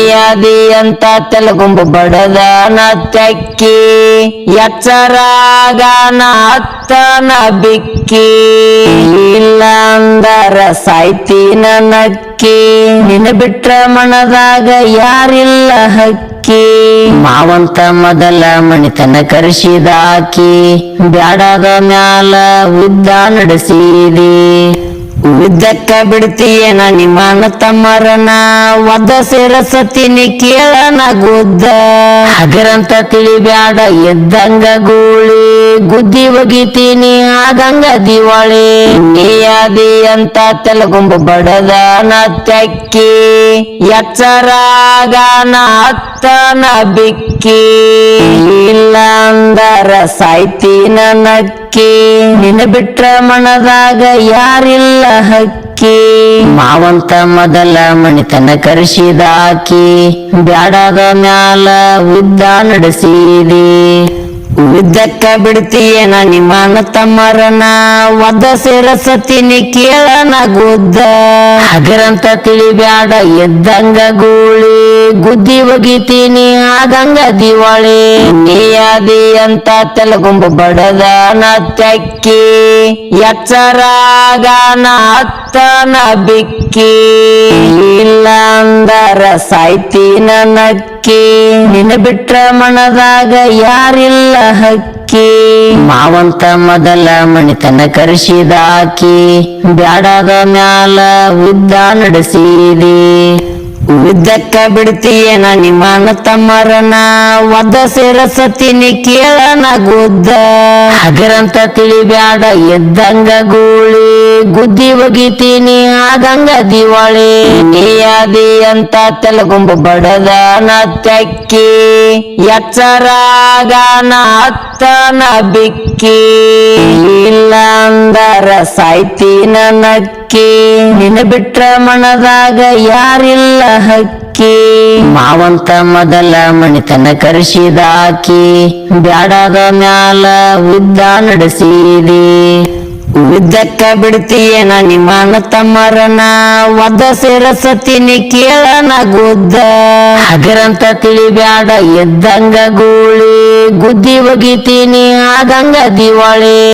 ನೀಯಾದಿ ಅಂತ ತೆಲಗುಂಬ ಬಡದನ ತೆಕ್ಕಿ ಎಚ್ಚರಾಗನ ಅತ್ತನ ಬಿಕ್ಕಿ ಇಲ್ಲ ಅಂದರ ಸಾಯ್ತೀನ ನಕ್ಕಿ ನಿನ್ನ ಬಿಟ್ರ ಮನದಾಗ ಯಾರಿಲ್ಲ ಹಕ್ಕಿ ಮಾವಂತ ಮೊದಲ ಮಣಿತನ ಕರೆಸಿದಾಕಿ ಬ್ಯಾಡಾದ ಮ್ಯಾಲ ಉದ್ದ ನಡೆಸಿದಿ ಉದ್ದಕ್ಕ ಬಿಡ್ತೀಯನ ನಿಮ್ಮನ ತಮ್ಮರನ ಒದ್ದ ಸೇರಸತೀನಿ ಕೇಳನ ಗುದ್ದ ಹಗರಂತ ತಿಳಿಬ್ಯಾಡ ಎದ್ದಂಗ ಗೂಳಿ ಗುದ್ದಿ ಒಗಿತೀನಿ ಆಗಂಗ ದಿವಾಳಿ ನೀಯಾದಿ ಅಂತ ತೆಲಗುಂಬ ಬಡದನ ತೆಕ್ಕಿ ಎಚ್ಚರಾಗನ ಅತ್ತನ ಬಿಕ್ಕಿ ಇಲ್ಲ ಅಂದರ ಸಾಯ್ತೀನ ನಕ್ಕಿ ನಿನ್ನ ಬಿಟ್ರ ಮನದಾಗ ಯಾರಿಲ್ಲ ಹಕ್ಕಿ ಮಾವಂತ ಮೊದಲ ಮಣಿತನ ಕರೆಸಿದಾಕಿ ಬ್ಯಾಡಾದ ಮ್ಯಾಲ ಉದ್ದ ನಡೆಸಿದಿ ಉದ್ದಕ್ಕ ಬಿಡ್ತೀಯನ ನಿಮ್ಮನ ತಮ್ಮರನ ಒದ್ದ ಸೇರಸತೀನಿ ಕೇಳನ ಗುದ್ದ ಹಗರಂತ ತಿಳಿಬ್ಯಾಡ ಎದ್ದಂಗ ಗೂಳಿ ಗುದ್ದಿ ಒಗಿತೀನಿ ಆಗಂಗ ದಿವಾಳಿ ನೀಯಾದಿ ಅಂತ ತೆಲಗುಂಬ ಬಡದನ ತೆಕ್ಕಿ ಎಚ್ಚರಾಗನ ಅತ್ತನ ಬಿಕ್ಕಿ ಇಲ್ಲ ಅಂದರ ಸಾಯ್ತೀನ ನಕ್ಕಿ ನಿನ್ನ ಬಿಟ್ರ ಮನದಾಗ ಯಾರಿಲ್ಲ ಹಕ್ಕಿ ಮಾವಂತ ಮೊದಲ ಮಣಿತನ ಕರೆಸಿದಾಕಿ ಬ್ಯಾಡಾದ ಮ್ಯಾಲ ಉದ್ದ ನಡೆಸಿದಿ ಉದ್ದಕ್ಕ ಬಿಡ್ತೀಯನ ನಿಮ್ಮನ ತಮ್ಮರನ ಒದ್ದ ಸೇರಸತೀನಿ ಕೇಳನ ಗುದ್ದ ಹಗರಂತ ತಿಳಿಬ್ಯಾಡ ಎದ್ದಂಗ ಗೂಳಿ ಗುದ್ದಿ ಒಗಿತೀನಿ ಆಗಂಗ ದಿವಾಳಿ ನೀಯಾದಿ ಅಂತ ತೆಲಗುಂಬ ಬಡದನ ತೆಕ್ಕಿ ಎಚ್ಚರಾಗನ ಅತ್ತನ ಬಿಕ್ಕಿ ಇಲ್ಲ ಅಂದರ ಸಾಯ್ತೀನ ನಕ್ಕಿ ನಿನ್ನ ಬಿಟ್ರ ಮನದಾಗ ಯಾರಿಲ್ಲ ಹಕ್ಕಿ ಮಾವಂತ ಮೊದಲ ಮಣಿತನ ಕರೆಸಿದಾಕಿ ಬ್ಯಾಡಾದ ಮ್ಯಾಲ ಉದ್ದ ನಡೆಸಿದಿ ಉದ್ದಕ್ಕ ಬಿಡ್ತೀಯನ ನಿಮ್ಮನ ತಮ್ಮರನ ಒದ್ದ ಸೇರಸತೀನಿ ಕೇಳನ ಗುದ್ದ ಹಗರಂತ ತಿಳಿಬ್ಯಾಡ ಎದ್ದಂಗ ಗೂಳಿ ಗುದ್ದಿ ಒಗಿತೀನಿ ಆಗಂಗ ದಿವಾಳಿ